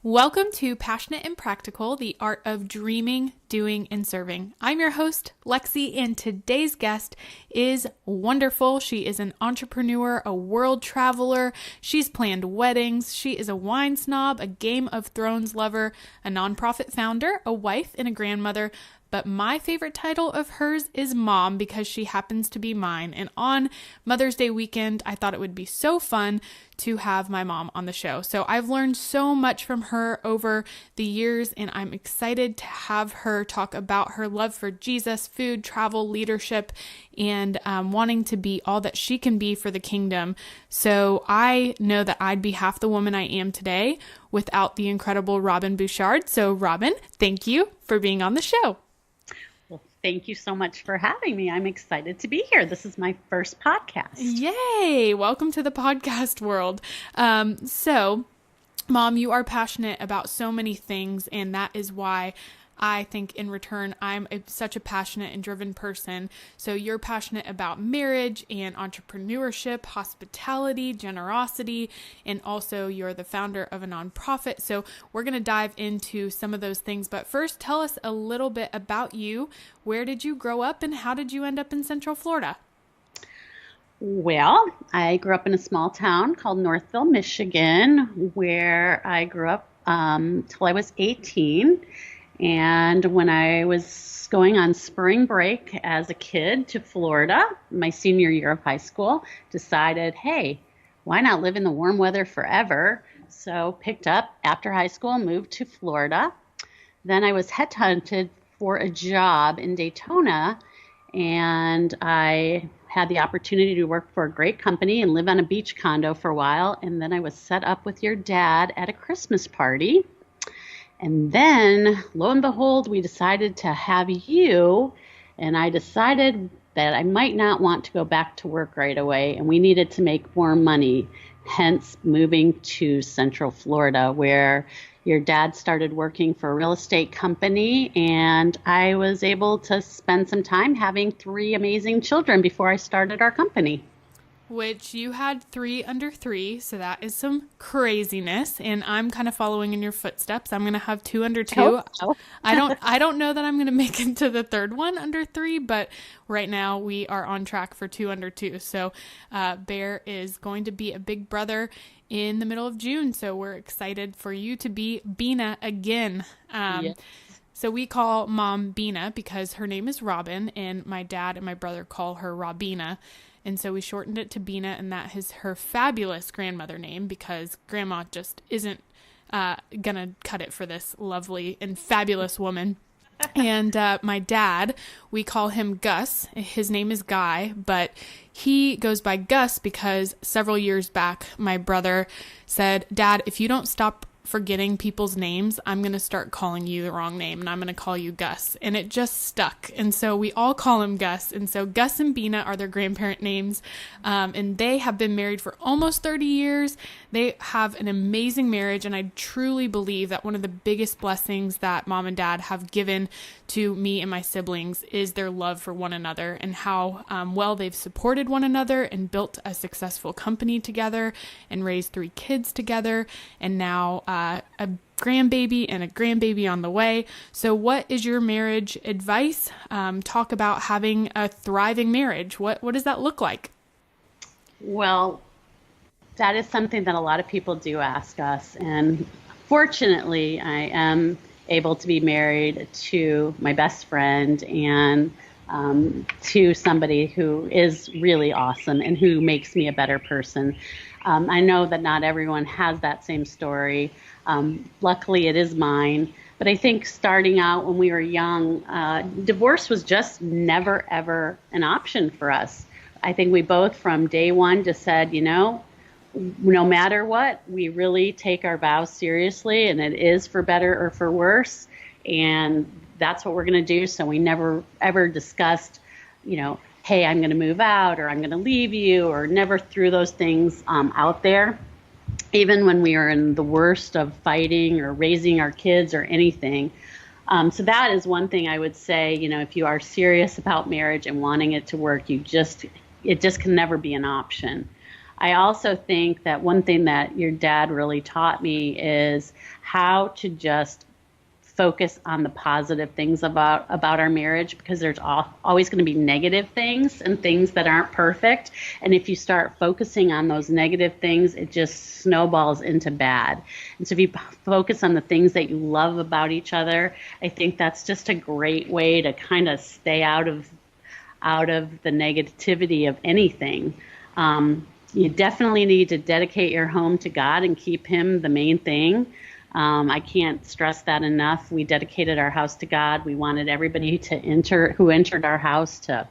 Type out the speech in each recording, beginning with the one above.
Welcome to Passionate and Practical, the art of dreaming, doing, and serving. I'm your host, Lexi, and today's guest is wonderful. She is an entrepreneur, a world traveler. She's planned weddings. She is a wine snob, a Game of Thrones lover, a nonprofit founder, a wife, and a grandmother. But my favorite title of hers is Mom because she happens to be mine. And on Mother's Day weekend, I thought it would be so fun to have my mom on the show. So I've learned so much from her over the years, and I'm excited to have her talk about her love for Jesus, food, travel, leadership, and wanting to be all that she can be for the kingdom. So I know that I'd be half the woman I am today without the incredible Robyn Bouchard. So Robyn, thank you for being on the show. Thank you so much for having me. I'm excited to be here. This is my first podcast. Yay! Welcome to the podcast world. So, Mom, you are passionate about so many things, and that is why I think in return, I'm such a passionate and driven person. So you're passionate about marriage and entrepreneurship, hospitality, generosity, and also you're the founder of a nonprofit. So we're going to dive into some of those things. But first, tell us a little bit about you. Where did you grow up and how did you end up in Central Florida? Well, I grew up in a small town called Northville, Michigan, where I grew up till I was 18. And when I was going on spring break as a kid to Florida, my senior year of high school, decided, hey, why not live in the warm weather forever? So picked up after high school, moved to Florida. Then I was headhunted for a job in Daytona, and I had the opportunity to work for a great company and live on a beach condo for a while. And then I was set up with your dad at a Christmas party. And then, lo and behold, we decided to have you, and I decided that I might not want to go back to work right away, and we needed to make more money, hence moving to Central Florida, where your dad started working for a real estate company, and I was able to spend some time having 3 amazing children before I started our company. Which you had 3 under 3, so that is some craziness, and I'm kind of following in your footsteps. I'm going to have 2 under 2. I don't know that I'm going to make it to the third one under 3, but right now we are on track for 2 under 2. So Bear is going to be a big brother in the middle of June, so we're excited for you to be Bina again. Yes. So we call Mom Bina because her name is Robyn, and my dad and my brother call her Robyna. And so we shortened it to Bina, and that is her fabulous grandmother name because Grandma just isn't going to cut it for this lovely and fabulous woman. And my dad, we call him Gus. His name is Guy, but he goes by Gus because several years back, my brother said, Dad, if you don't stop forgetting people's names, I'm going to start calling you the wrong name, and I'm going to call you Gus. And it just stuck. And so we all call him Gus. And so Gus and Bina are their grandparent names. And they have been married for almost 30 years. They have an amazing marriage. And I truly believe that one of the biggest blessings that Mom and Dad have given to me and my siblings is their love for one another and how well they've supported one another and built a successful company together and raised 3 kids together. And now a grandbaby and a grandbaby on the way. So what is your marriage advice? Talk about having a thriving marriage. What does that look like? Well, that is something that a lot of people do ask us. And fortunately, I am able to be married to my best friend and to somebody who is really awesome and who makes me a better person. I know that not everyone has that same story. Luckily, it is mine. But I think starting out when we were young, divorce was just never, ever an option for us. I think we both from day one just said, no matter what, we really take our vows seriously, and it is for better or for worse. And that's what we're going to do. So we never, ever discussed, hey, I'm going to move out or I'm going to leave you, or never threw those things out there. Even when we were in the worst of fighting or raising our kids or anything. So that is one thing I would say, if you are serious about marriage and wanting it to work, it just can never be an option. I also think that one thing that your dad really taught me is how to just focus on the positive things about our marriage, because there's always going to be negative things and things that aren't perfect. And if you start focusing on those negative things, it just snowballs into bad. And so if you focus on the things that you love about each other, I think that's just a great way to kind of stay out of the negativity of anything. You definitely need to dedicate your home to God and keep Him the main thing. I can't stress that enough. We dedicated our house to God. We wanted everybody who entered our house to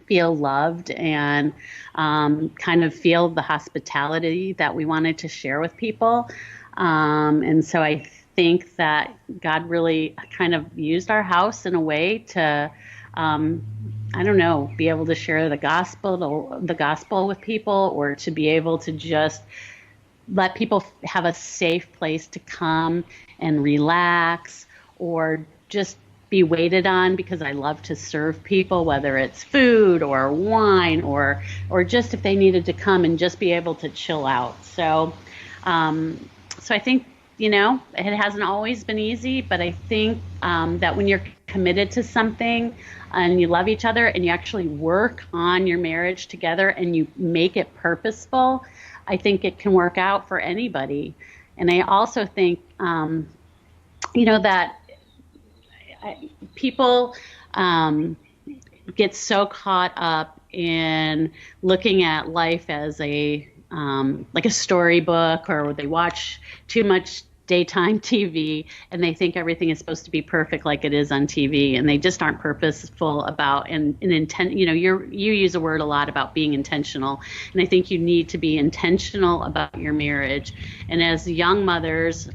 feel loved and kind of feel the hospitality that we wanted to share with people. And so I think that God really kind of used our house in a way to, I don't know, be able to share the gospel with people, or to be able to just let people have a safe place to come and relax, or just be waited on, because I love to serve people, whether it's food or wine, or just if they needed to come and just be able to chill out. So I think, it hasn't always been easy, but I think that when you're committed to something and you love each other and you actually work on your marriage together and you make it purposeful, I think it can work out for anybody. And I also think, that people get so caught up in looking at life as like a storybook, or they watch too much daytime TV and they think everything is supposed to be perfect like it is on TV, and they just aren't purposeful about and intent. You use a word a lot about being intentional, and I think you need to be intentional about your marriage. And as young mothers,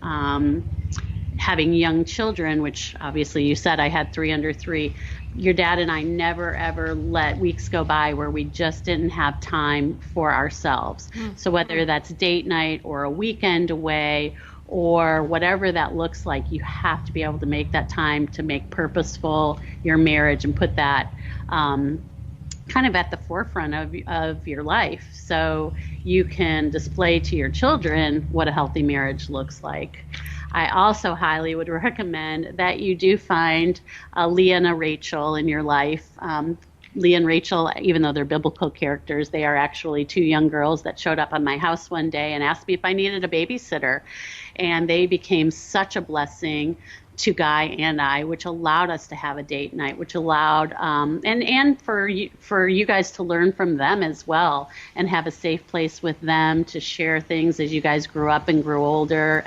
having young children, which obviously you said I had 3 under 3, your dad and I never ever let weeks go by where we just didn't have time for ourselves. So whether that's date night or a weekend away or whatever that looks like, you have to be able to make that time to make purposeful your marriage and put that kind of at the forefront of your life, so you can display to your children what a healthy marriage looks like. I also highly would recommend that you do find a Leah and a Rachel in your life. Leah and Rachel, even though they're biblical characters, they are actually 2 young girls that showed up on my house one day and asked me if I needed a babysitter. And they became such a blessing to Guy and I, which allowed us to have a date night, which allowed and for you guys to learn from them as well, and have a safe place with them to share things as you guys grew up and grew older.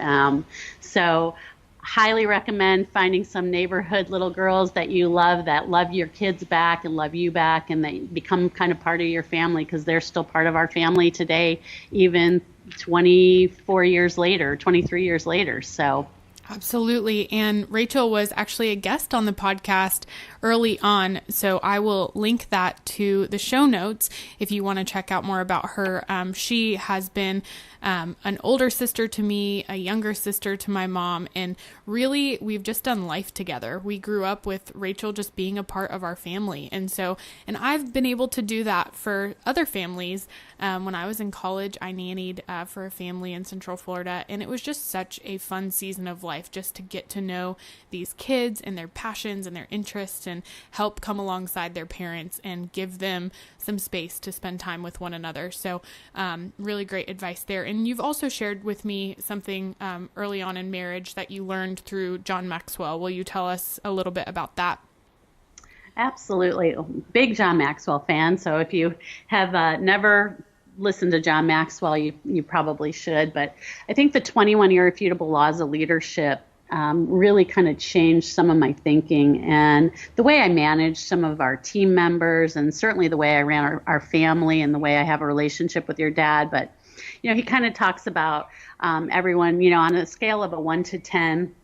So highly recommend finding some neighborhood little girls that you love, that love your kids back and love you back, and they become kind of part of your family, because they're still part of our family today, even 24 years later, 23 years later. So absolutely. And Rachel was actually a guest on the podcast early on, so I will link that to the show notes if you want to check out more about her. She has been an older sister to me, a younger sister to my mom, and really we've just done life together. We grew up with Rachel just being a part of our family, and I've been able to do that for other families. When I was in college, I nannied for a family in Central Florida, and it was just such a fun season of life just to get to know these kids and their passions and their interests, and help come alongside their parents and give them some space to spend time with one another. So really great advice there. And you've also shared with me something early on in marriage that you learned through John Maxwell. Will you tell us a little bit about that? Absolutely. Big John Maxwell fan. So if you have never listened to John Maxwell, you probably should. But I think the 21 Irrefutable Laws of Leadership really kind of changed some of my thinking and the way I managed some of our team members, and certainly the way I ran our family and the way I have a relationship with your dad. But, he kind of talks about everyone, on a scale of a 1 to 10,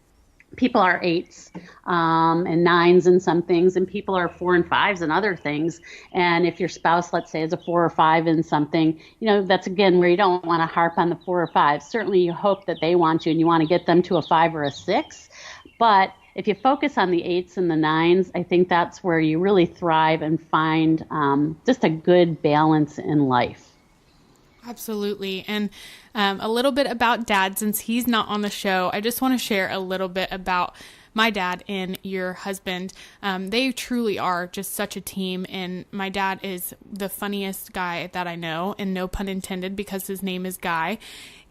people are 8s and 9s in some things, and people are 4 and 5s in other things. And if your spouse, let's say, is a 4 or 5 in something, that's again where you don't want to harp on the 4 or 5. Certainly you hope that they want you and you want to get them to a 5 or a 6. But if you focus on the 8s and the 9s, I think that's where you really thrive and find just a good balance in life. Absolutely. And a little bit about Dad, since he's not on the show, I just want to share a little bit about my dad and your husband. They truly are just such a team. And my dad is the funniest guy that I know, and no pun intended, because his name is Guy.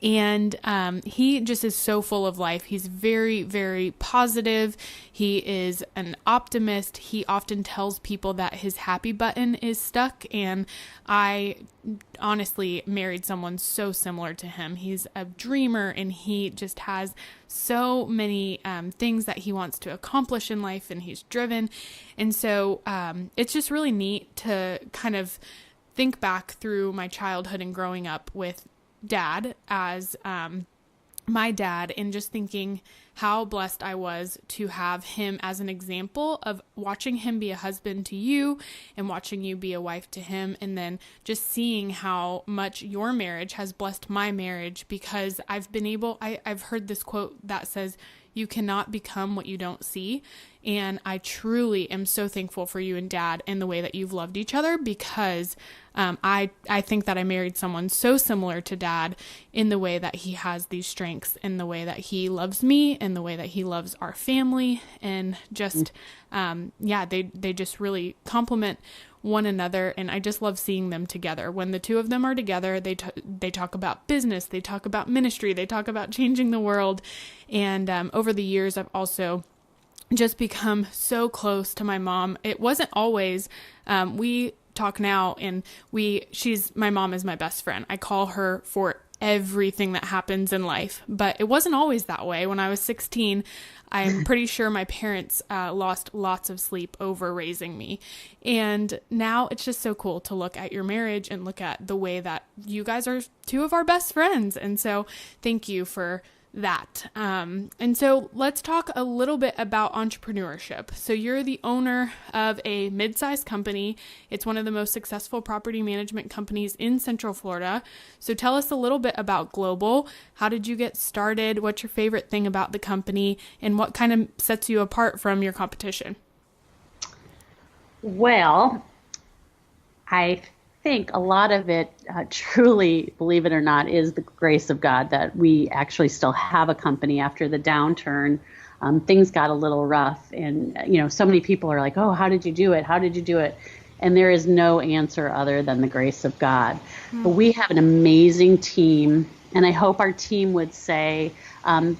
And he just is so full of life. He's very, very positive. He is an optimist. He often tells people that his happy button is stuck. And I honestly married someone so similar to him. He's a dreamer, and he just has so many things that he wants to accomplish in life, and he's driven. And so it's just really neat to kind of think back through my childhood and growing up with Dad as my dad, and just thinking how blessed I was to have him as an example of watching him be a husband to you and watching you be a wife to him, and then just seeing how much your marriage has blessed my marriage, because I've heard this quote that says, "You cannot become what you don't see." And I truly am so thankful for you and Dad and the way that you've loved each other, because I think that I married someone so similar to Dad in the way that he has these strengths, in the way that he loves me, and the way that he loves our family. And just, they just really complement one another. And I just love seeing them together. When the two of them are together, they talk about business, they talk about ministry, they talk about changing the world. And over the years, I've also just become so close to my mom. It wasn't always, we talk now, and my mom is my best friend. I call her for everything that happens in life, but it wasn't always that way. When I was 16, I'm pretty sure my parents lost lots of sleep over raising me. And now it's just so cool to look at your marriage and look at the way that you guys are two of our best friends. And so thank you for that. And so let's talk a little bit about entrepreneurship. So you're the owner of a mid-sized company. It's one of the most successful property management companies in Central Florida. So tell us a little bit about Global. How did you get started? What's your favorite thing about the company? And what kind of sets you apart from your competition? Well, I think a lot of it, truly, believe it or not, is the grace of God that we actually still have a company after the downturn. Things got a little rough, and so many people are like, "Oh, how did you do it? How did you do it?" And there is no answer other than the grace of God. But we have an amazing team, and I hope our team would say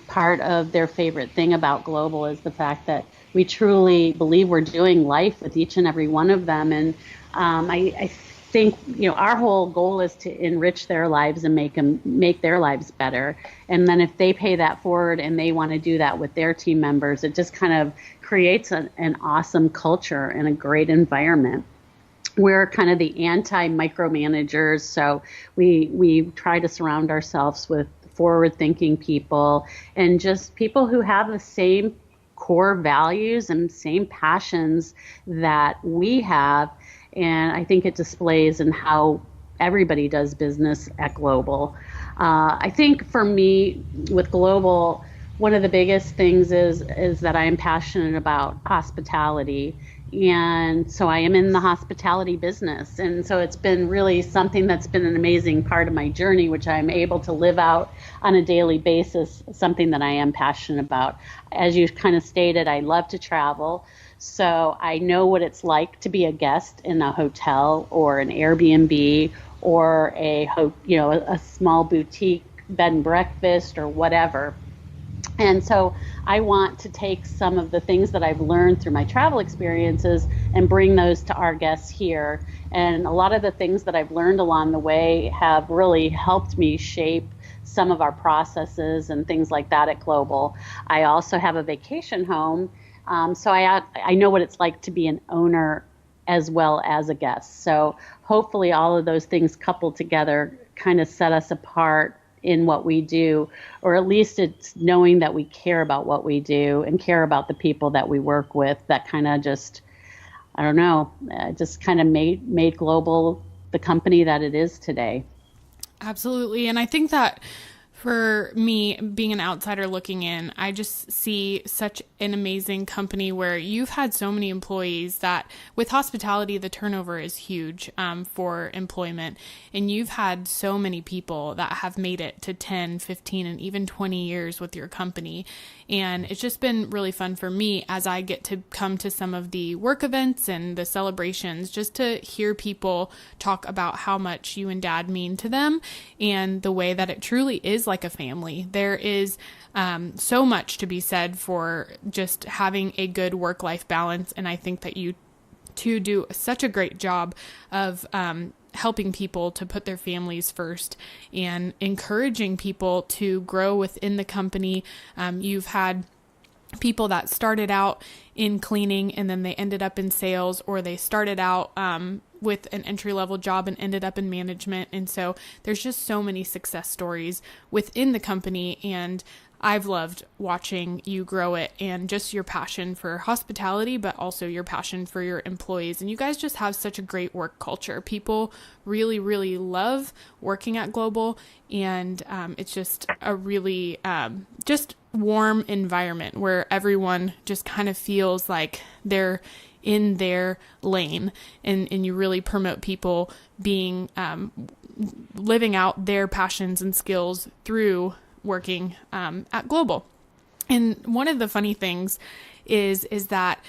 part of their favorite thing about Global is the fact that we truly believe we're doing life with each and every one of them. And I think our whole goal is to enrich their lives and make their lives better. And then if they pay that forward and they want to do that with their team members, it just kind of creates an awesome culture and a great environment. We're kind of the anti-micromanagers, so we try to surround ourselves with forward-thinking people and just people who have the same core values and same passions that we have. And I think it displays in how everybody does business at Global. I think for me with Global, one of the biggest things is that I am passionate about hospitality. And so I am in the hospitality business. And so it's been really something that's been an amazing part of my journey, which I'm able to live out on a daily basis, something that I am passionate about. As you kind of stated, I love to travel. So I know what it's like to be a guest in a hotel or an Airbnb or a small boutique bed and breakfast or whatever. And so I want to take some of the things that I've learned through my travel experiences and bring those to our guests here. And a lot of the things that I've learned along the way have really helped me shape some of our processes and things like that at Global. I also have a vacation home. So I know what it's like to be an owner as well as a guest. So hopefully all of those things coupled together kind of set us apart in what we do, or at least it's knowing that we care about what we do and care about the people that we work with. That kind of just, I don't know, just kind of made Global the company that it is today. Absolutely. And I think that For me, being an outsider looking in, I just see such an amazing company where you've had so many employees that with hospitality, the turnover is huge for employment. And you've had so many people that have made it to 10, 15, and even 20 years with your company. And it's just been really fun for me as I get to come to some of the work events and the celebrations, just to hear people talk about how much you and Dad mean to them and the way that it truly is like a family. There is so much to be said for just having a good work-life balance. And I think that you two do such a great job of helping people to put their families first and encouraging people to grow within the company. You've had people that started out in cleaning and then they ended up in sales, or they started out with an entry-level job and ended up in management. And so there's just so many success stories within the company, and I've loved watching you grow it, and just your passion for hospitality, but also your passion for your employees. And you guys just have such a great work culture. People really, really love working at Global, and it's just a really just warm environment where everyone just kind of feels like they're in their lane, and you really promote people being living out their passions and skills through working at Global. And one of the funny things is that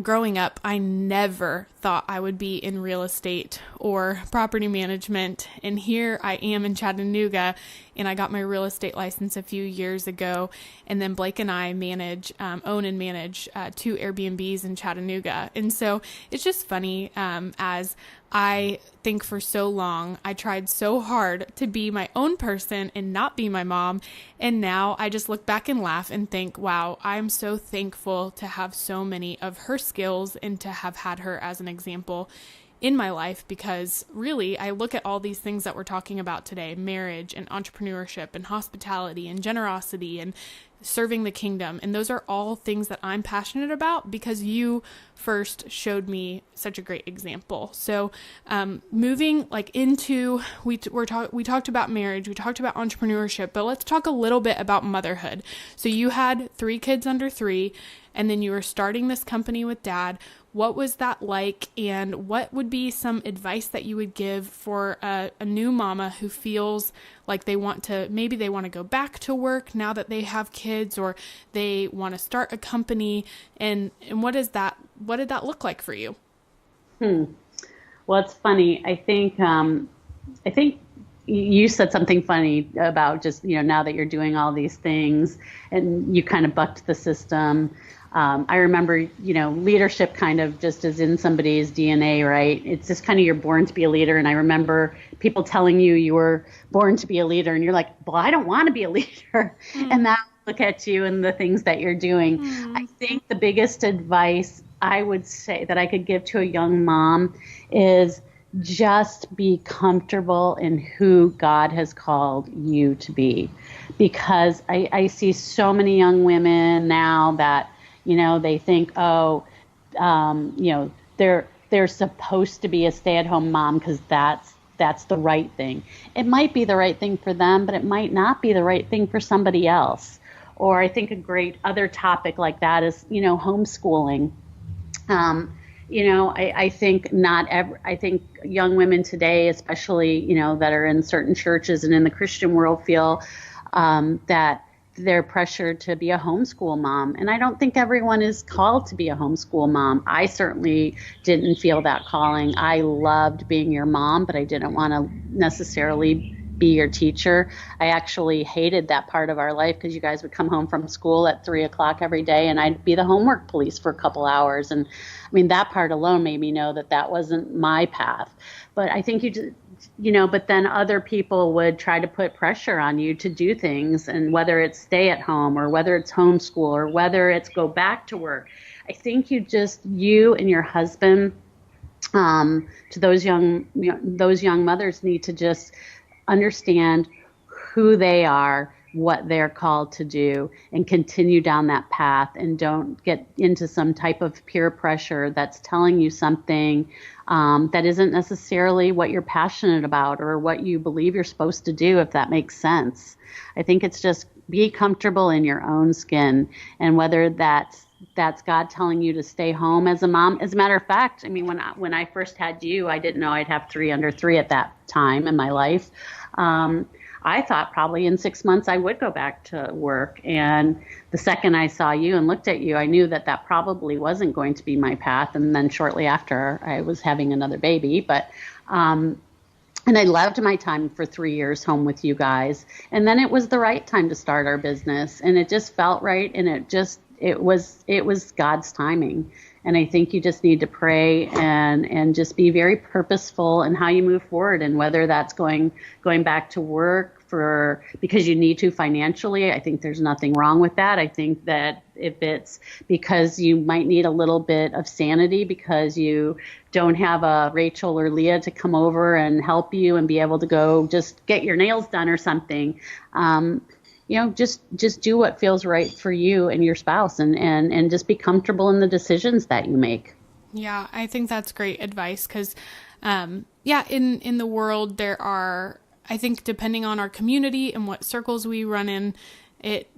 growing up, I never thought I would be in real estate or property management. And here I am in Chattanooga, and I got my real estate license a few years ago. And then Blake and I own and manage 2 Airbnbs in Chattanooga. And so it's just funny as I think for so long, I tried so hard to be my own person and not be my mom. And now I just look back and laugh and think, wow, I'm so thankful to have so many of her skills and to have had her as an example in my life, because really I look at all these things that we're talking about today, marriage and entrepreneurship and hospitality and generosity and serving the kingdom. And those are all things that I'm passionate about because you first showed me such a great example. So moving into, we talked about marriage, we talked about entrepreneurship, but let's talk a little bit about motherhood. So you had 3 kids under 3, and then you were starting this company with Dad. What was that like? And what would be some advice that you would give for a new mama who feels like maybe they want to go back to work now that they have kids, or they want to start a company? And what did that look like for you? Well, it's funny. I think you said something funny about just, now that you're doing all these things and you kind of bucked the system. I remember, leadership kind of just is in somebody's DNA, right? It's just kind of you're born to be a leader. And I remember people telling you were born to be a leader, and you're like, well, I don't want to be a leader. And now look at you and the things that you're doing. I think the biggest advice I would say that I could give to a young mom is just be comfortable in who God has called you to be. Because I see so many young women now that, they think, they're supposed to be a stay-at-home mom because that's the right thing. It might be the right thing for them, but it might not be the right thing for somebody else. Or I think a great other topic like that is, homeschooling. I think I think young women today, especially, that are in certain churches and in the Christian world, feel that they're pressured to be a homeschool mom. And I don't think everyone is called to be a homeschool mom. I certainly didn't feel that calling. I loved being your mom, but I didn't want to necessarily be your teacher. I actually hated that part of our life because you guys would come home from school at 3:00 every day, and I'd be the homework police for a couple hours. And I mean, that part alone made me know that wasn't my path. But I think but then other people would try to put pressure on you to do things, and whether it's stay at home or whether it's homeschool or whether it's go back to work. I think you and your husband, to those young mothers, need to just understand who they are, what they're called to do and continue down that path, and don't get into some type of peer pressure that's telling you something that isn't necessarily what you're passionate about or what you believe you're supposed to do, if that makes sense. I think it's just be comfortable in your own skin, and whether that's God telling you to stay home as a mom. As a matter of fact, I mean, when I first had you, I didn't know I'd have 3 under 3 at that time in my life. I thought probably in 6 months I would go back to work. And the second I saw you and looked at you, I knew that probably wasn't going to be my path. And then shortly after, I was having another baby. But and I loved my time for 3 years home with you guys. And then it was the right time to start our business, and it just felt right, and it was God's timing. And I think you just need to pray and just be very purposeful in how you move forward, and whether that's going back to work because you need to financially. I think there's nothing wrong with that. I think that if it's because you might need a little bit of sanity because you don't have a Rachel or Leah to come over and help you and be able to go just get your nails done or something, just do what feels right for you and your spouse, and just be comfortable in the decisions that you make. Yeah, I think that's great advice because, in the world there are, I think depending on our community and what circles we run in, it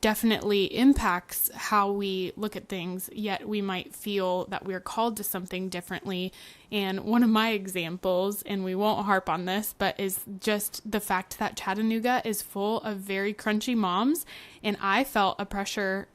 definitely impacts how we look at things, yet we might feel that we're called to something differently. And one of my examples, and we won't harp on this, but is just the fact that Chattanooga is full of very crunchy moms. And I felt a pressure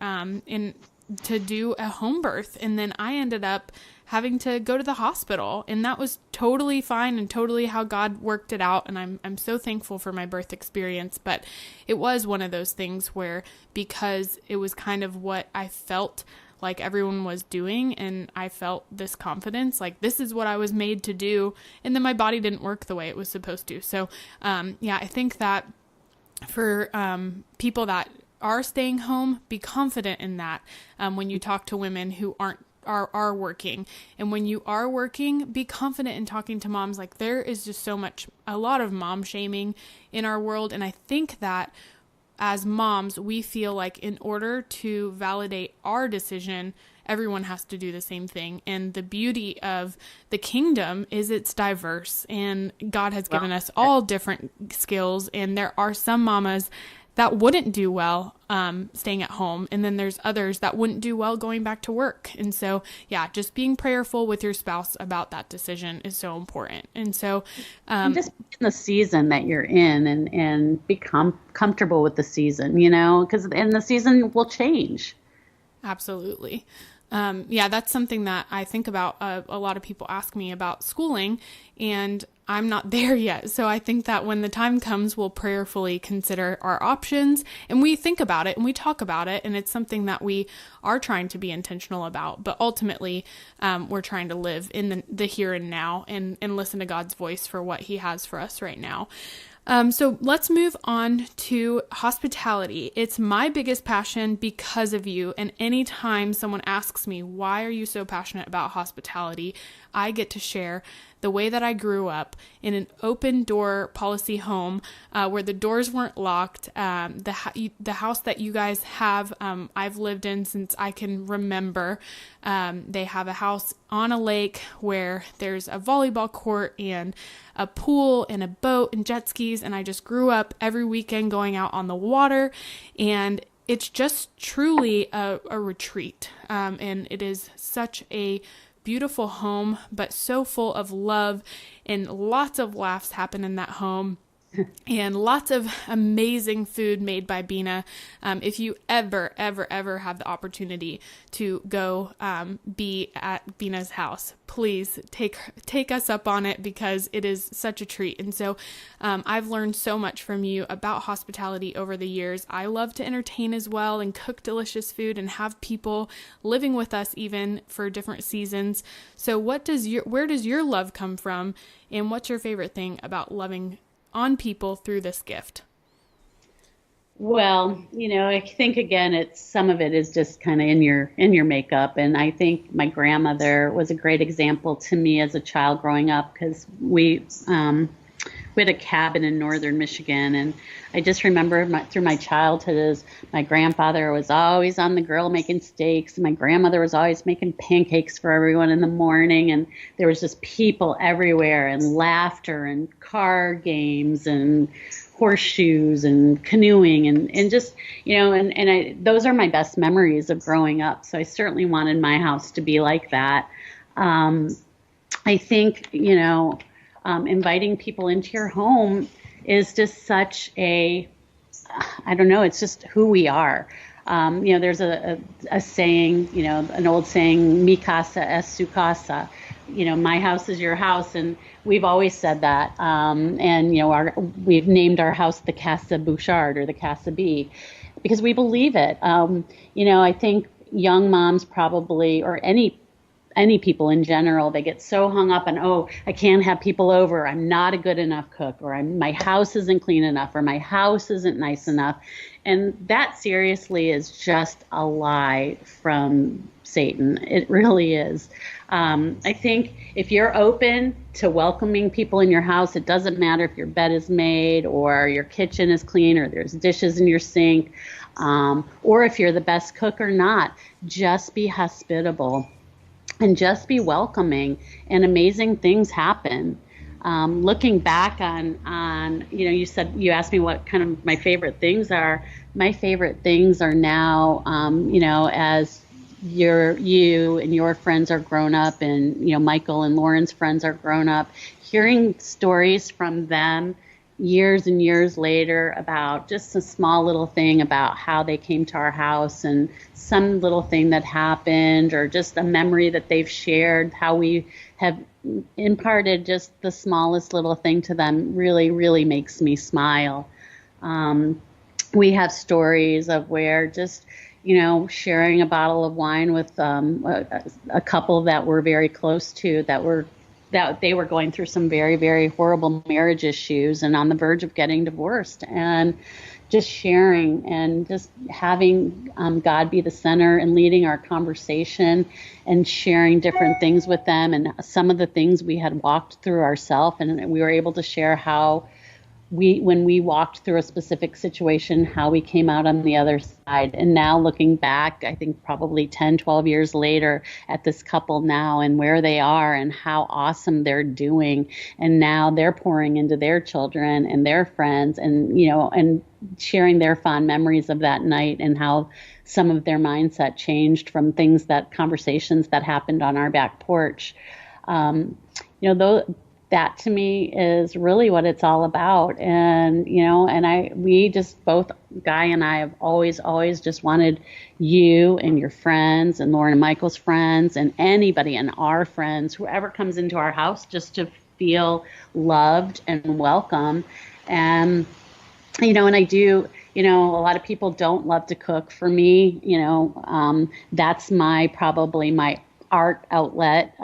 to do a home birth. And then I ended up having to go to the hospital, and that was totally fine and totally how God worked it out. And I'm so thankful for my birth experience, but it was one of those things where, because it was kind of what I felt like everyone was doing, and I felt this confidence, like this is what I was made to do. And then my body didn't work the way it was supposed to. So, I think that for, people that are staying home, be confident in that. When you talk to women who are working. And when you are working, be confident in talking to moms. Like, there is just a lot of mom shaming in our world. And I think that as moms, we feel like in order to validate our decision, everyone has to do the same thing. And the beauty of the kingdom is it's diverse, and God has given us all different skills. And there are some mamas that wouldn't do well staying at home. And then there's others that wouldn't do well going back to work. And so, just being prayerful with your spouse about that decision is so important. And so and just in the season that you're in, and become comfortable with the season, because the season will change. Absolutely. That's something that I think about. A lot of people ask me about schooling, and I'm not there yet. So I think that when the time comes, we'll prayerfully consider our options, and we think about it and we talk about it. And it's something that we are trying to be intentional about. But ultimately, we're trying to live in the here and now, and listen to God's voice for what he has for us right now. So let's move on to hospitality. It's my biggest passion because of you. And anytime someone asks me, why are you so passionate about hospitality? I get to share the way that I grew up in an open door policy home, where the doors weren't locked. The house that you guys have, I've lived in since I can remember. They have a house on a lake where there's a volleyball court and a pool and a boat and jet skis. And I just grew up every weekend going out on the water, and it's just truly a retreat. And it is such a beautiful home, but so full of love, and lots of laughs happen in that home. And lots of amazing food made by Bina. If you ever have the opportunity to go be at Bina's house, please take us up on it, because it is such a treat. And so I've learned so much from you about hospitality over the years. I love to entertain as well, and cook delicious food, and have people living with us even for different seasons. So where does your love come from, and what's your favorite thing about loving on people through this gift? Well, I think again, some of it is just kind of in your makeup. And I think my grandmother was a great example to me as a child growing up, because we we had a cabin in northern Michigan, and I just remember through my childhood is my grandfather was always on the grill making steaks, and my grandmother was always making pancakes for everyone in the morning, and there was just people everywhere, and laughter and card games and horseshoes and canoeing and just, those are my best memories of growing up. So I certainly wanted my house to be like that. I think, inviting people into your home is just such I don't know, it's just who we are. There's a saying, an old saying, mi casa es su casa. My house is your house, and we've always said that. We've named our house the Casa Bouchard, or the Casa B, because we believe it. I think young moms probably, or any people in general, they get so hung up on, oh, I can't have people over, I'm not a good enough cook, or my house isn't clean enough, or my house isn't nice enough. And that seriously is just a lie from Satan. It really is. I think if you're open to welcoming people in your house, it doesn't matter if your bed is made or your kitchen is clean or there's dishes in your sink, or if you're the best cook or not, just be hospitable and just be welcoming, and amazing things happen. Looking back on, you asked me what kind of my favorite things are. My favorite things are now, as you and your friends are grown up, and, Michael and Lauren's friends are grown up, hearing stories from them years and years later about just a small little thing about how they came to our house, and some little thing that happened, or just a memory that they've shared, how we have imparted just the smallest little thing to them, really, really makes me smile. We have stories of where just, sharing a bottle of wine with a couple that we're very close to, that they were going through some very, very horrible marriage issues and on the verge of getting divorced, and just sharing and just having God be the center and leading our conversation and sharing different things with them, and some of the things we had walked through ourselves, and we were able to share how when we walked through a specific situation, how we came out on the other side. And now looking back, I think probably 10, 12 years later at this couple now and where they are and how awesome they're doing. And now they're pouring into their children and their friends, and, and sharing their fond memories of that night, and how some of their mindset changed from conversations that happened on our back porch. That to me is really what it's all about. And, we just both, Guy and I, have always just wanted you and your friends and Lauren and Michael's friends and anybody and our friends, whoever comes into our house, just to feel loved and welcome. And, and I do, a lot of people don't love to cook. For me, that's probably my art outlet.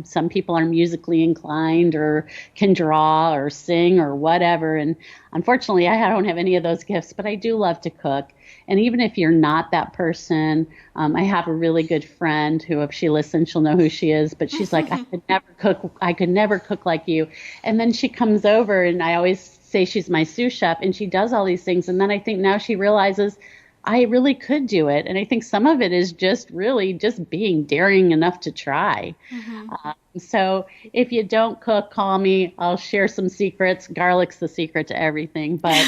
Some people are musically inclined or can draw or sing or whatever. And unfortunately, I don't have any of those gifts, but I do love to cook. And even if you're not that person, I have a really good friend who, if she listens, she'll know who she is, but she's like, I could never cook like you. And then she comes over, and I always say she's my sous chef, and she does all these things. And then I think now she realizes I really could do it. And I think some of it is just really just being daring enough to try. Mm-hmm. So if you don't cook, call me. I'll share some secrets. Garlic's the secret to everything. But,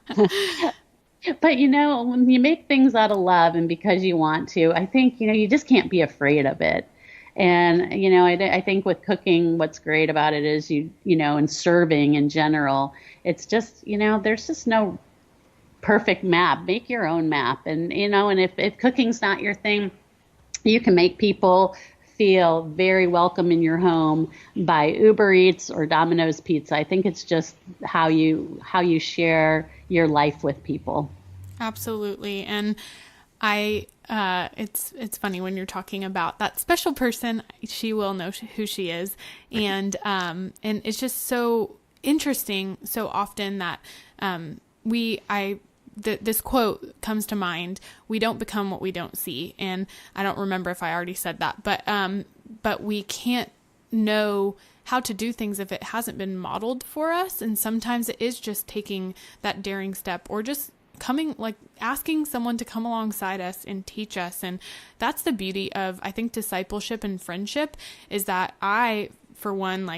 but when you make things out of love and because you want to, I think, you just can't be afraid of it. And, I think with cooking, what's great about it is and serving in general, it's just, there's just no perfect map. Make your own map. And, and if cooking's not your thing, you can make people feel very welcome in your home by Uber Eats or Domino's Pizza. I think it's just how you share your life with people. Absolutely. And it's funny when you're talking about that special person, she will know who she is. And it's just so interesting so often that, this quote comes to mind: we don't become what we don't see. And I don't remember if I already said that, but we can't know how to do things if it hasn't been modeled for us. And sometimes it is just taking that daring step, or just asking someone to come alongside us and teach us. And that's the beauty of, I think, discipleship and friendship, is that for one,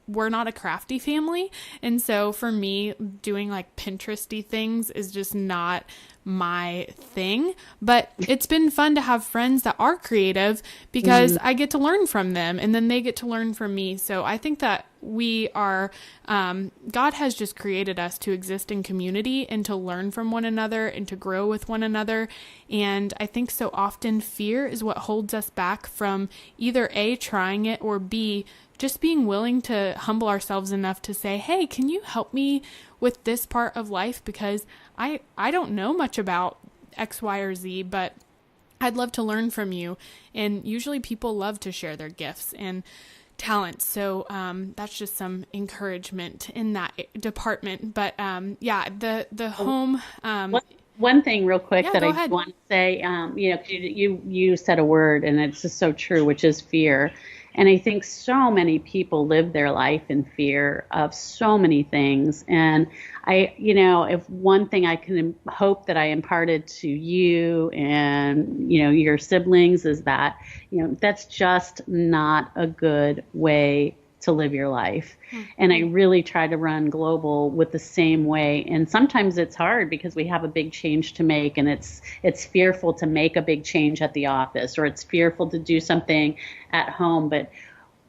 we're not a crafty family. And so for me, doing Pinteresty things is just not my thing, but it's been fun to have friends that are creative, because I get to learn from them, and then they get to learn from me. So I think that we are, God has just created us to exist in community and to learn from one another and to grow with one another. And I think so often fear is what holds us back from either A, trying it, or B, just being willing to humble ourselves enough to say, hey, can you help me with this part of life? Because I don't know much about X, Y, or Z, but I'd love to learn from you. And usually people love to share their gifts and talents. So that's just some encouragement in that department. But the home. One thing real quick that I want to say, 'cause you said a word, and it's just so true, which is fear. And I think so many people live their life in fear of so many things. And if one thing I can hope that I imparted to you and, your siblings, is that, that's just not a good way to live your life. And I really try to run global with the same way. And sometimes it's hard because we have a big change to make, and it's fearful to make a big change at the office, or it's fearful to do something at home. But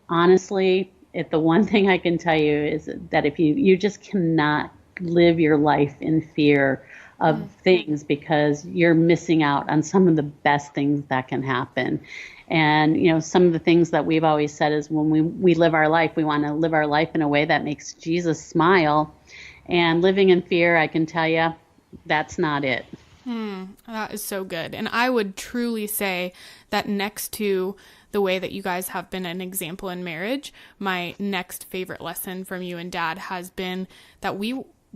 honestly, the one thing I can tell you is that if you just cannot live your life in fear of things, because you're missing out on some of the best things that can happen. And, some of the things that we've always said is when we live our life, we want to live our life in a way that makes Jesus smile. And living in fear, I can tell you, that's not it. That is so good. And I would truly say that next to the way that you guys have been an example in marriage, my next favorite lesson from you and Dad has been that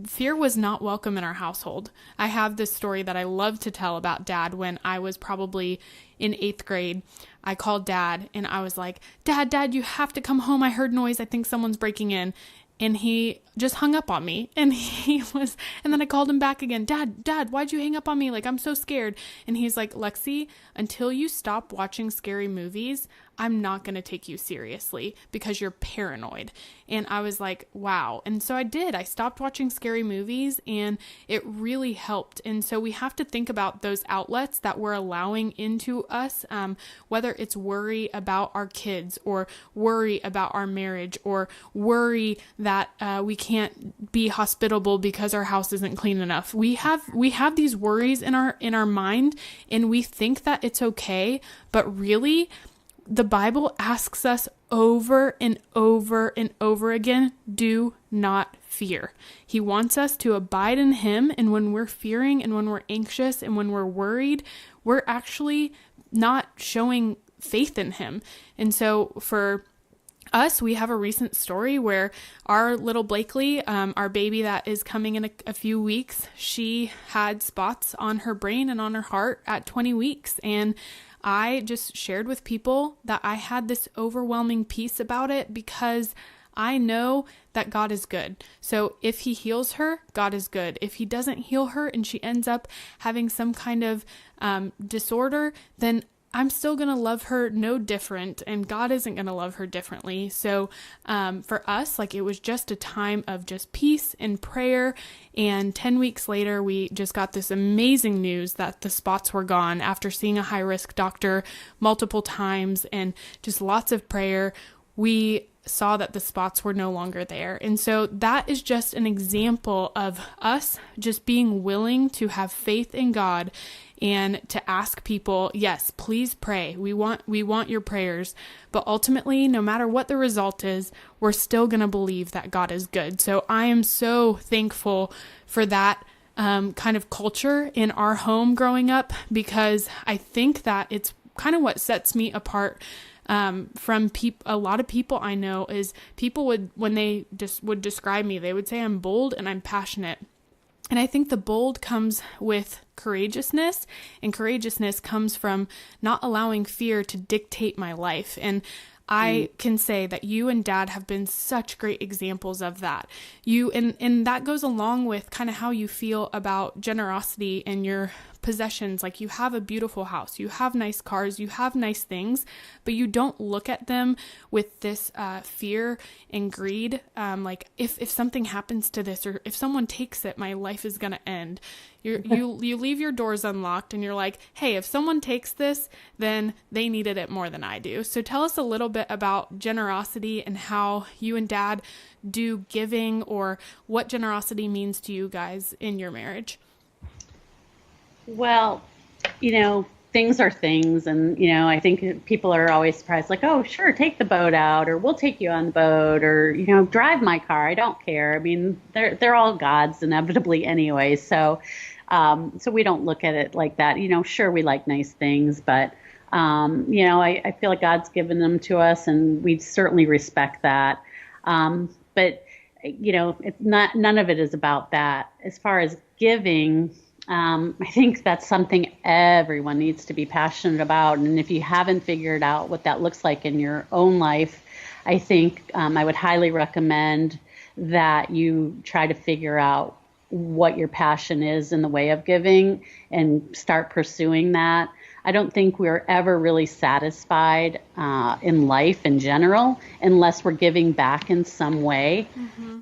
fear was not welcome in our household. I have this story that I love to tell about Dad. When I was probably in 8th grade, I called Dad and I was like, Dad, you have to come home. I heard noise. I think someone's breaking in. And he just hung up on me. And then I called him back again. Dad, why'd you hang up on me? I'm so scared. And he's like, Lexi, until you stop watching scary movies, I'm not going to take you seriously because you're paranoid. And I was like, wow. And so I did. I stopped watching scary movies, and it really helped. And so we have to think about those outlets that we're allowing into us, whether it's worry about our kids, or worry about our marriage, or worry that we can't be hospitable because our house isn't clean enough. We have these worries in our mind, and we think that it's okay, but really, the Bible asks us over and over and over again, do not fear. He wants us to abide in him. And when we're fearing, and when we're anxious, and when we're worried, we're actually not showing faith in him. And so for us, we have a recent story where our little Blakely, our baby that is coming in a few weeks, she had spots on her brain and on her heart at 20 weeks. And I just shared with people that I had this overwhelming peace about it, because I know that God is good. So if he heals her, God is good. If he doesn't heal her and she ends up having some kind of disorder, then I'm still going to love her no different, and God isn't going to love her differently. So for us, it was just a time of just peace and prayer. And 10 weeks later, we just got this amazing news that the spots were gone after seeing a high-risk doctor multiple times and just lots of prayer. We saw that the spots were no longer there. And so that is just an example of us just being willing to have faith in God and to ask people, yes, please pray. We want your prayers. But ultimately, no matter what the result is, we're still going to believe that God is good. So I am so thankful for that kind of culture in our home growing up, because I think that it's kind of what sets me apart from a lot of people I know. Is people when they would describe me, they would say I'm bold and I'm passionate. And I think the bold comes with courageousness, and courageousness comes from not allowing fear to dictate my life. And I can say that you and Dad have been such great examples of that. And that goes along with kind of how you feel about generosity in your possessions. Like, you have a beautiful house, you have nice cars, you have nice things, but you don't look at them with this fear and greed. Like, if something happens to this, or if someone takes it, my life is going to end. You leave your doors unlocked, and you're like, hey, if someone takes this, then they needed it more than I do. So tell us a little bit about generosity and how you and Dad do giving, or what generosity means to you guys in your marriage. Well, things are things. And, I think people are always surprised, like, oh, sure, take the boat out, or we'll take you on the boat, or, drive my car. I don't care. I mean, they're all God's inevitably anyway. So we don't look at it like that. Sure, we like nice things, but, I feel like God's given them to us, and we certainly respect that. But, it's not, none of it is about that. As far as giving, I think that's something everyone needs to be passionate about. And if you haven't figured out what that looks like in your own life, I think I would highly recommend that you try to figure out what your passion is in the way of giving and start pursuing that. I don't think we're ever really satisfied in life in general unless we're giving back in some way.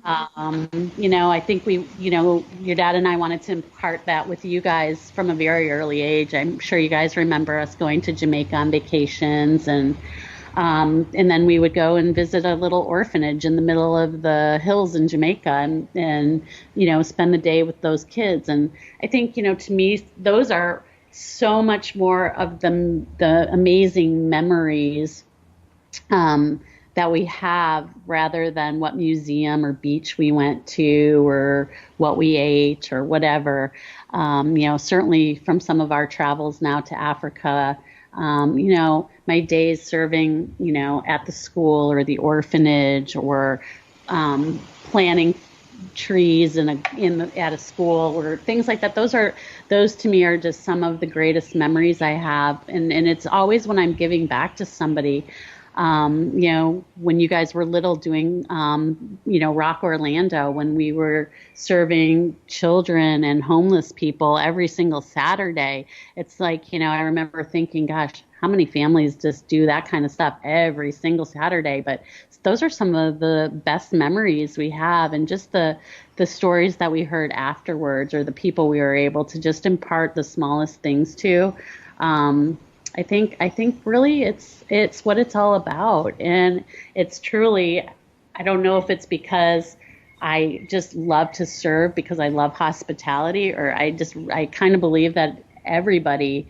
I think your dad and I wanted to impart that with you guys from a very early age. I'm sure you guys remember us going to Jamaica on vacations, and then we would go and visit a little orphanage in the middle of the hills in Jamaica, and spend the day with those kids. And I think, to me, those are so much more of the amazing memories that we have, rather than what museum or beach we went to, or what we ate, or whatever. Certainly from some of our travels now to Africa, my days serving, at the school or the orphanage, or planting trees at a school, or things like that. Those to me are just some of the greatest memories I have. And it's always when I'm giving back to somebody. When you guys were little, doing, Rock Orlando, when we were serving children and homeless people every single Saturday, it's like, I remember thinking, gosh, how many families just do that kind of stuff every single Saturday? But those are some of the best memories we have, and just the stories that we heard afterwards, or the people we were able to just impart the smallest things to. I think really it's what it's all about. And it's truly, I don't know if it's because I just love to serve, because I love hospitality, or I kind of believe that everybody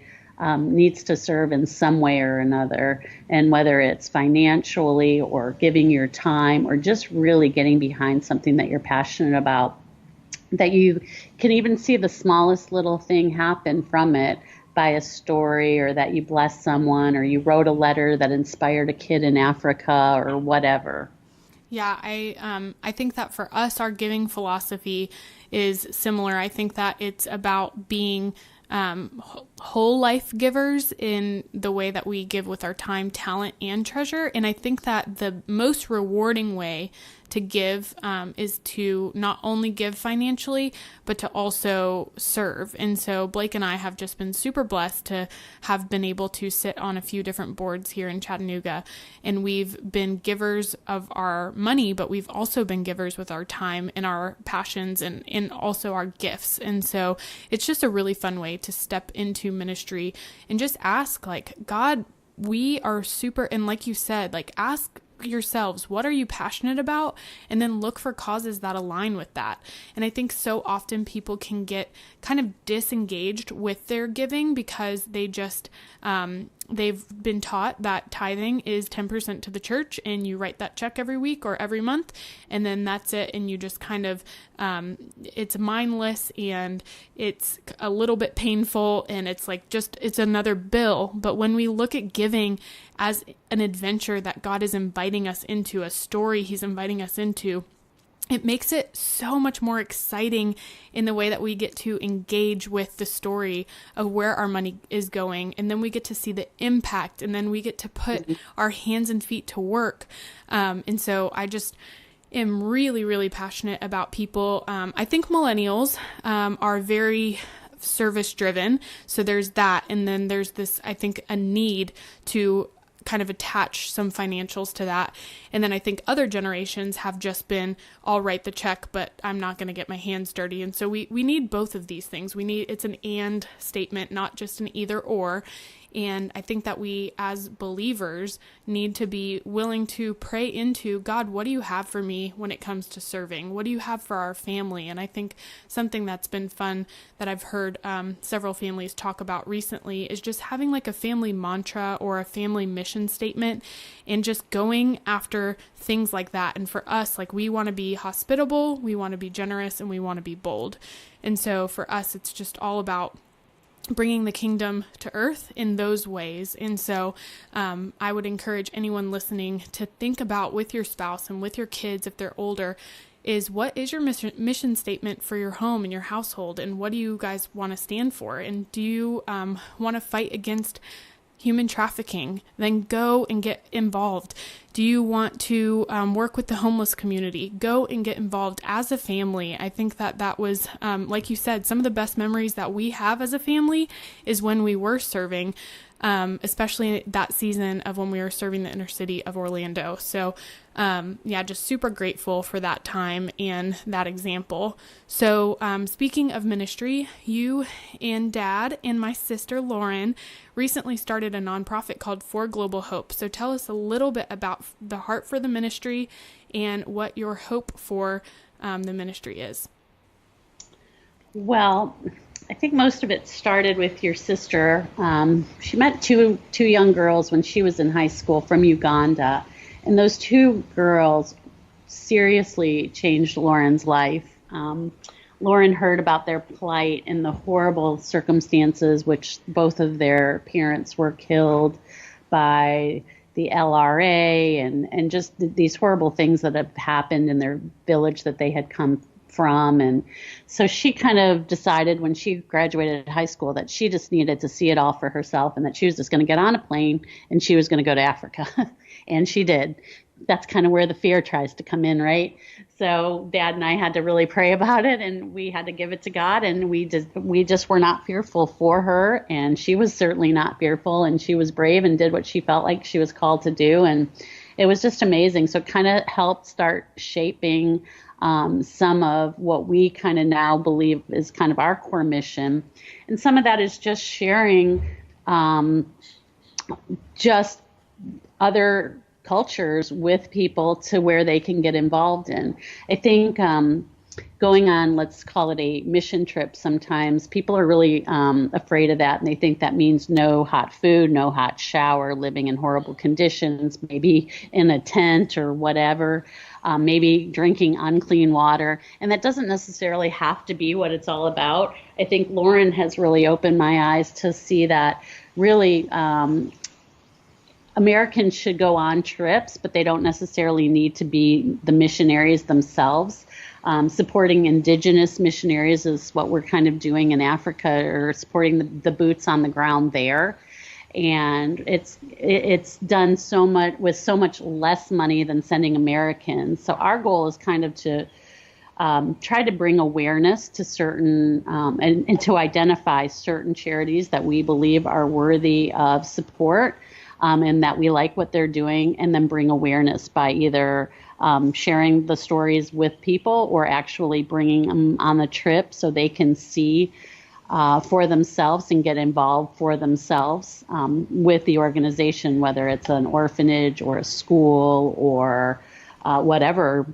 needs to serve in some way or another. And whether it's financially, or giving your time, or just really getting behind something that you're passionate about, that you can even see the smallest little thing happen from it, by a story, or that you blessed someone, or you wrote a letter that inspired a kid in Africa, or whatever. Yeah, I think that for us, our giving philosophy is similar. I think that it's about being whole life givers in the way that we give with our time, talent, and treasure. And I think that the most rewarding way to give is to not only give financially, but to also serve. And so Blake and I have just been super blessed to have been able to sit on a few different boards here in Chattanooga. And we've been givers of our money, but we've also been givers with our time and our passions, and also our gifts. And so it's just a really fun way to step into ministry and just ask, like, God, we are super, and like you said, like, ask yourselves, what are you passionate about? And then look for causes that align with that. And I think so often people can get kind of disengaged with their giving because they just, they've been taught that tithing is 10% to the church, and you write that check every week or every month, and then that's it. And you just kind of, it's mindless, and it's a little bit painful, and it's like it's another bill. But when we look at giving as an adventure that God is inviting us into, a story He's inviting us into, it makes it so much more exciting in the way that we get to engage with the story of where our money is going. And then we get to see the impact, and then we get to put our hands and feet to work. And so I just am really, really passionate about people. I think millennials are very service driven. So there's that. And then there's this, I think, a need to kind of attach some financials to that. And then I think other generations have just been, I'll write the check, but I'm not going to get my hands dirty. And so we need both of these things. It's an and statement, not just an either or. And I think that we as believers need to be willing to pray into, God, what do you have for me when it comes to serving? What do you have for our family? And I think something that's been fun that I've heard several families talk about recently is just having like a family mantra or a family mission statement, and just going after things like that. And for us, like, we want to be hospitable, we want to be generous, and we want to be bold. And so for us, it's just all about bringing the kingdom to earth in those ways. And so I would encourage anyone listening to think about, with your spouse and with your kids, if they're older, is what is your mission statement for your home and your household? And what do you guys want to stand for? And do you want to fight against human trafficking? Then go and get involved. Do you want to work with the homeless community? Go and get involved as a family. I think that was, like you said, some of the best memories that we have as a family is when we were serving, especially that season of when we were serving the inner city of Orlando. So just super grateful for that time and that example. So speaking of ministry, you and Dad and my sister Lauren recently started a nonprofit called For Global Hope. So tell us a little bit about the heart for the ministry and what your hope for the ministry is. Well, I think most of it started with your sister. She met two young girls when she was in high school from Uganda. And those two girls seriously changed Lauren's life. Lauren heard about their plight and the horrible circumstances, which both of their parents were killed by the LRA, and just these horrible things that have happened in their village that they had come from. And so she kind of decided when she graduated high school that she just needed to see it all for herself, and that she was just going to get on a plane and she was going to go to Africa. And she did. That's kind of where the fear tries to come in, right? So Dad and I had to really pray about it, and we had to give it to God, and we just were not fearful for her, and she was certainly not fearful, and she was brave and did what she felt like she was called to do, and it was just amazing. So it kind of helped start shaping some of what we kind of now believe is kind of our core mission. And some of that is just sharing just other cultures with people to where they can get involved in. I think going on, let's call it a mission trip, sometimes people are really afraid of that, and they think that means no hot food, no hot shower, living in horrible conditions, maybe in a tent or whatever, maybe drinking unclean water. And that doesn't necessarily have to be what it's all about. I think Lauren has really opened my eyes to see that really Americans should go on trips, but they don't necessarily need to be the missionaries themselves. Supporting indigenous missionaries is what we're kind of doing in Africa, or supporting the boots on the ground there. And it's done so much with so much less money than sending Americans. So our goal is kind of to try to bring awareness to certain and to identify certain charities that we believe are worthy of support. And that we like what they're doing, and then bring awareness by either sharing the stories with people or actually bringing them on the trip so they can see for themselves and get involved for themselves with the organization, whether it's an orphanage or a school or whatever,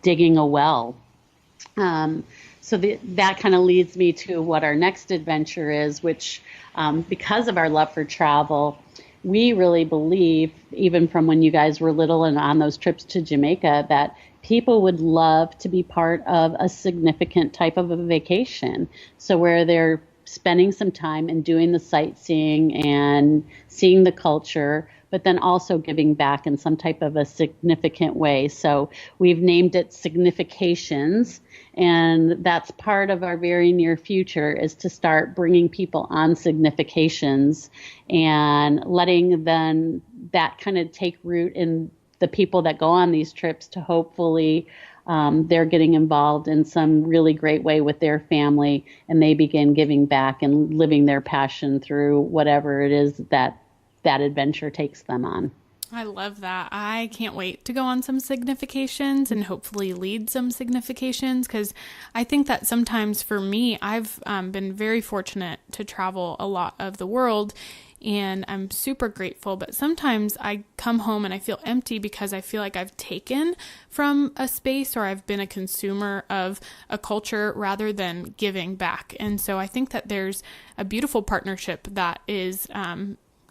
digging a well. So that kind of leads me to what our next adventure is, which because of our love for travel, we really believe, even from when you guys were little and on those trips to Jamaica, that people would love to be part of a significant type of a vacation. So where they're spending some time and doing the sightseeing and seeing the culture, but then also giving back in some type of a significant way. So we've named it Significations, and that's part of our very near future, is to start bringing people on Significations and letting then that kind of take root in the people that go on these trips, to hopefully they're getting involved in some really great way with their family, and they begin giving back and living their passion through whatever it is that that adventure takes them on. I love that. I can't wait to go on some Significations and hopefully lead some Significations, because I think that sometimes for me, I've been very fortunate to travel a lot of the world, and I'm super grateful, but sometimes I come home and I feel empty because I feel like I've taken from a space, or I've been a consumer of a culture rather than giving back. And so I think that there's a beautiful partnership that is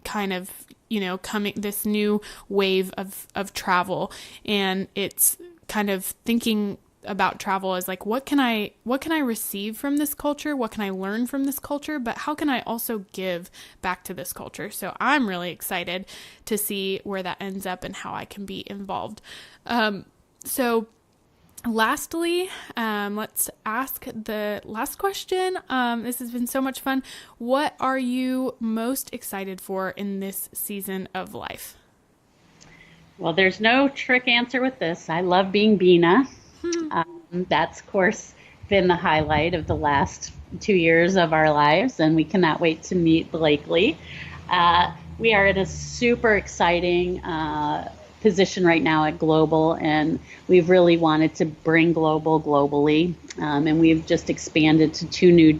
kind of, coming, this new wave of travel. And it's kind of thinking about travel as like, what can I receive from this culture? What can I learn from this culture? But how can I also give back to this culture? So I'm really excited to see where that ends up and how I can be involved. So lastly, let's ask the last question. This has been so much fun. What are you most excited for in this season of life? Well, there's no trick answer with this. I love being Bina. That's, of course, been the highlight of the last 2 years of our lives, and we cannot wait to meet Blakely. We are in a super exciting position right now at Global, and we've really wanted to bring Global globally, and we've just expanded to 2 new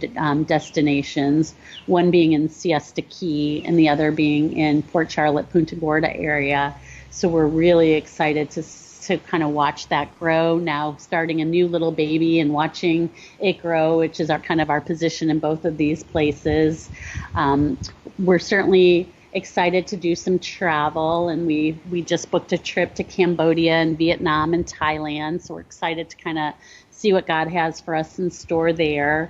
destinations, one being in Siesta Key and the other being in Port Charlotte, Punta Gorda area. So we're really excited to kind of watch that grow, now starting a new little baby and watching it grow, which is our position in both of these places. We're certainly excited to do some travel, and we just booked a trip to Cambodia and Vietnam and Thailand, so we're excited to kind of see what God has for us in store there.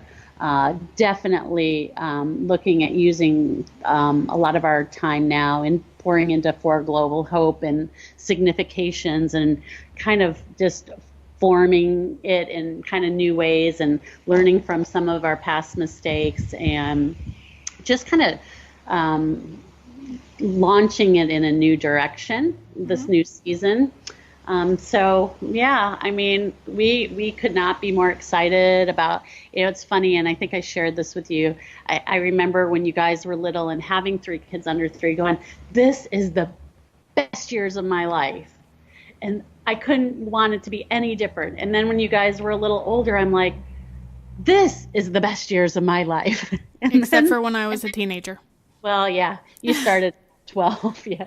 Definitely looking at using a lot of our time now and pouring into For Global Hope and Significations, and kind of just forming it in kind of new ways and learning from some of our past mistakes, and just kind of launching it in a new direction this new season. So yeah, I mean, we could not be more excited about, it's funny, and I think I shared this with you. I remember when you guys were little and having 3 kids under 3 going, this is the best years of my life. And I couldn't want it to be any different. And then when you guys were a little older, I'm like, this is the best years of my life. Except for when I was a teenager. Well, yeah, you started 12, yeah.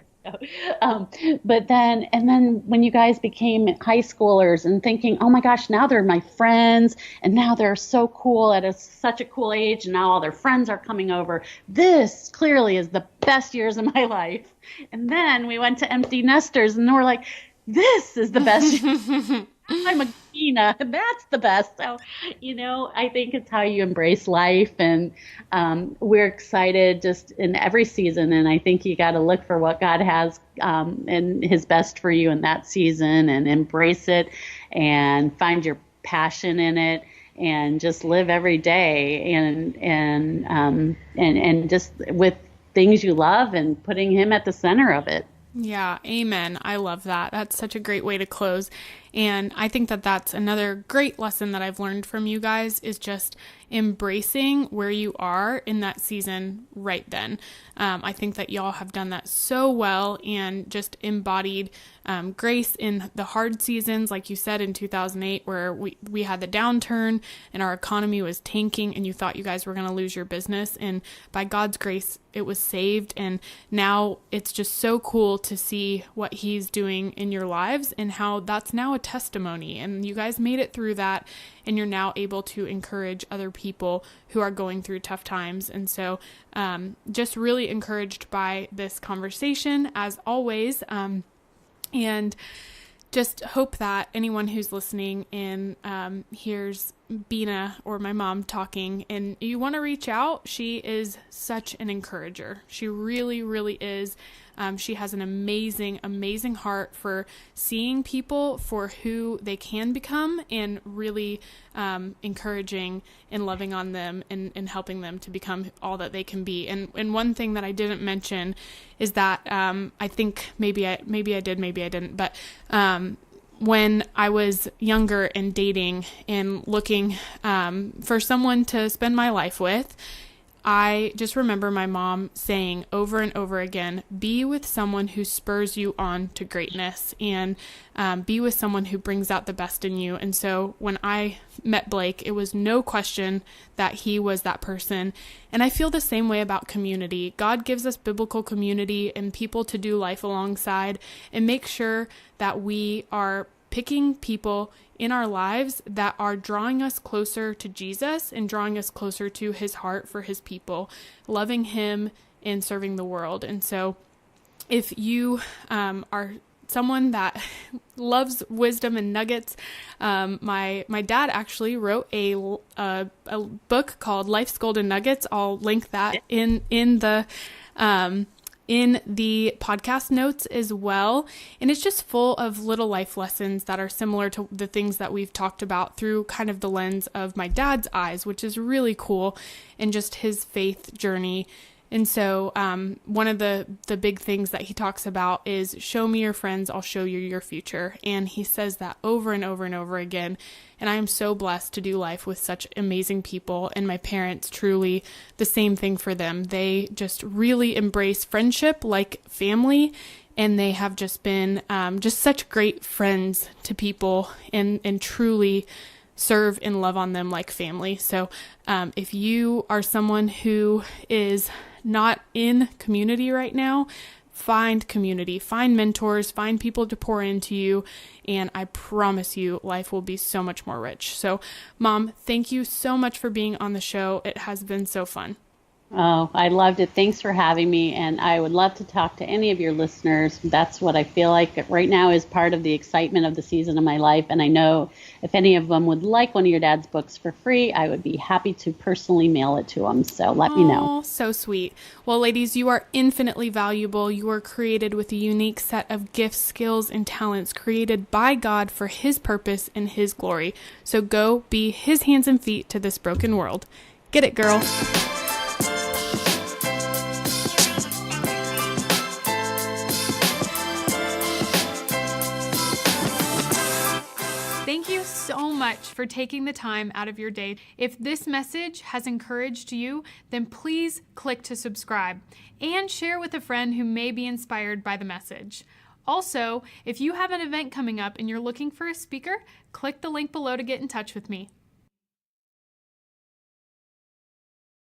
But then when you guys became high schoolers and thinking, oh my gosh, now they're my friends, and now they're so cool at such a cool age, and now all their friends are coming over. This clearly is the best years of my life. And then we went to empty nesters, and we're like, this is the best. I'm a Gina, and that's the best. So, I think it's how you embrace life, and we're excited just in every season. And I think you got to look for what God has and His best for you in that season, and embrace it, and find your passion in it, and just live every day, and just with things you love, and putting Him at the center of it. Yeah, amen. I love that. That's such a great way to close. And I think that that's another great lesson that I've learned from you guys, is just embracing where you are in that season right then. I think that y'all have done that so well, and just embodied grace in the hard seasons, like you said, in 2008, where we had the downturn and our economy was tanking, and you thought you guys were going to lose your business. And by God's grace, it was saved. And now it's just so cool to see what He's doing in your lives, and how that's now a testimony. And you guys made it through that, and you're now able to encourage other people who are going through tough times. And so just really encouraged by this conversation, as always. And just hope that anyone who's listening and hears Bina or my mom talking, and you want to reach out, she is such an encourager. She really, really is. She has an amazing, amazing heart for seeing people for who they can become and really encouraging and loving on them and helping them to become all that they can be. And one thing that I didn't mention is that I think maybe I did, maybe I didn't, but when I was younger and dating and looking for someone to spend my life with, I just remember my mom saying over and over again, be with someone who spurs you on to greatness and be with someone who brings out the best in you. And so when I met Blake, it was no question that he was that person. And I feel the same way about community. God gives us biblical community and people to do life alongside, and make sure that we are picking people in our lives that are drawing us closer to Jesus and drawing us closer to his heart for his people, loving him and serving the world. And so if you are someone that loves wisdom and nuggets, my dad actually wrote a book called Life's Golden Nuggets. I'll link that in the podcast notes as well. And it's just full of little life lessons that are similar to the things that we've talked about through kind of the lens of my dad's eyes, which is really cool, and just his faith journey. And so one of the big things that he talks about is show me your friends, I'll show you your future. And he says that over and over and over again. And I am so blessed to do life with such amazing people. And my parents, truly the same thing for them. They just really embrace friendship like family. And they have just been just such great friends to people and truly serve and love on them like family. So if you are someone who is not in community right now, find community, find mentors, find people to pour into you, and I promise you life will be so much more rich. So, Mom, thank you so much for being on the show. It has been so fun. Oh, I loved it. Thanks for having me. And I would love to talk to any of your listeners. That's what I feel like right now is part of the excitement of the season of my life. And I know if any of them would like one of your dad's books for free, I would be happy to personally mail it to them. So let me know. Oh, so sweet. Well, ladies, you are infinitely valuable. You are created with a unique set of gifts, skills, and talents created by God for his purpose and his glory. So go be his hands and feet to this broken world. Get it, girl. Thank you so much for taking the time out of your day. If this message has encouraged you, then please click to subscribe and share with a friend who may be inspired by the message. Also, if you have an event coming up and you're looking for a speaker, click the link below to get in touch with me.